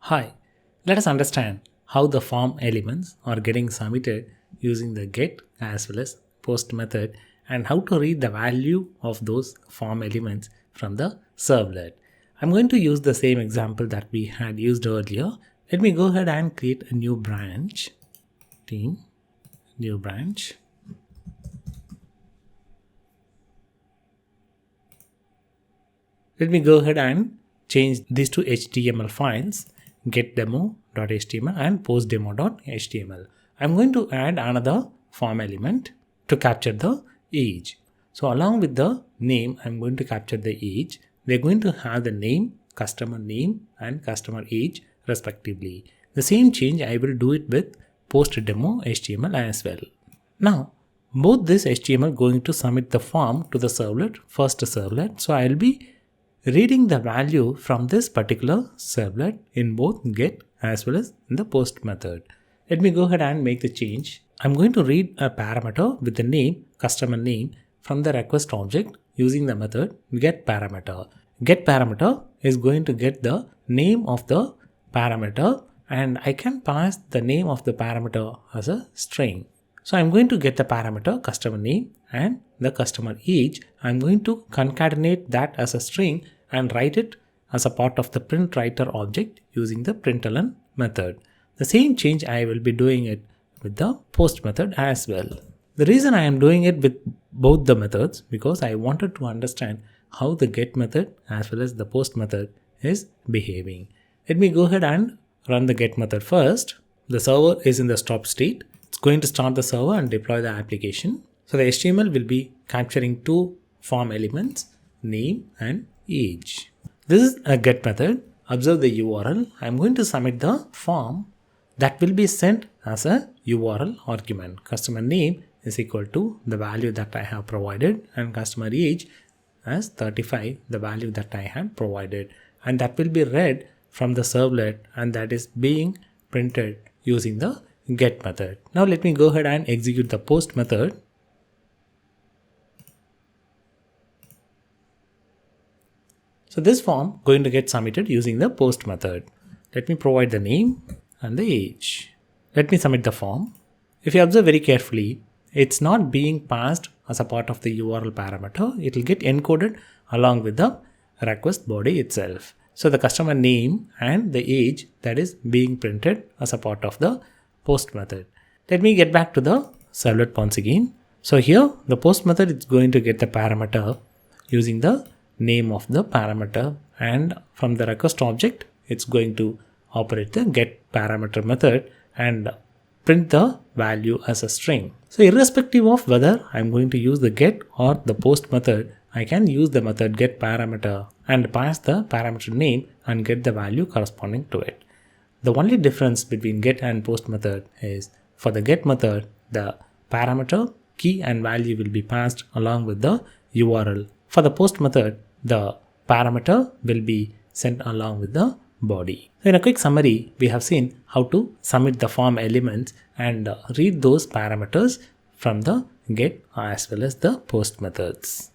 Hi, let us understand how the form elements are getting submitted using the get as well as post method and how to read the value of those form elements from the servlet. I'm going to use the same example that we had used earlier. Let me go ahead and create a new branch, team, new branch. Let me go ahead and change these two HTML files, getDemo.html and postdemo.html. I'm going to add another form element to capture the age. So along with the name, I'm going to capture the age. We're going to have the name, customer name and customer age respectively. The same change I will do it with postdemo.html as well. Now, both this HTML going to submit the form to the servlet, first servlet. So I'll be reading the value from this particular servlet in both get as well as in the post method. Let me go ahead and make the change. I'm going to read a parameter with the name, customer name from the request object using the method get parameter. Get parameter is going to get the name of the parameter and I can pass the name of the parameter as a string. So I'm going to get the parameter customer name and the customer age. I'm going to concatenate that as a string and write it as a part of the print writer object using the println method. The same change I will be doing it with the post method as well. The reason I am doing it with both the methods because I wanted to understand how the get method as well as the post method is behaving. Let me go ahead and run the get method first. The server is in the stop state. It's going to start the server and deploy the application. So the HTML will be capturing two form elements, name and age. This is a get method. Observe the URL. I'm going to submit the form that will be sent as a URL argument. Customer name is equal to the value that I have provided and customer age as 35, the value that I had provided. And that will be read from the servlet and that is being printed using the get method. Now let me go ahead and execute the post method. So this form going to get submitted using the post method. Let me provide the name and the age. Let me submit the form. If you observe very carefully, it's not being passed as a part of the URL parameter. It will get encoded along with the request body itself. So the customer name and the age that is being printed as a part of the post method. Let me get back to the servlet once again. So here the post method is going to get the parameter using the name of the parameter and from the request object it's going to operate the get parameter method and print the value as a string. So irrespective of whether I'm going to use the get or the post method, I can use the method get parameter and pass the parameter name and get the value corresponding to it. The only difference between get and post method is for the get method, the parameter, key and value will be passed along with the URL. For the post method, the parameter will be sent along with the body. So in a quick summary, we have seen how to submit the form elements and read those parameters from the get as well as the post methods.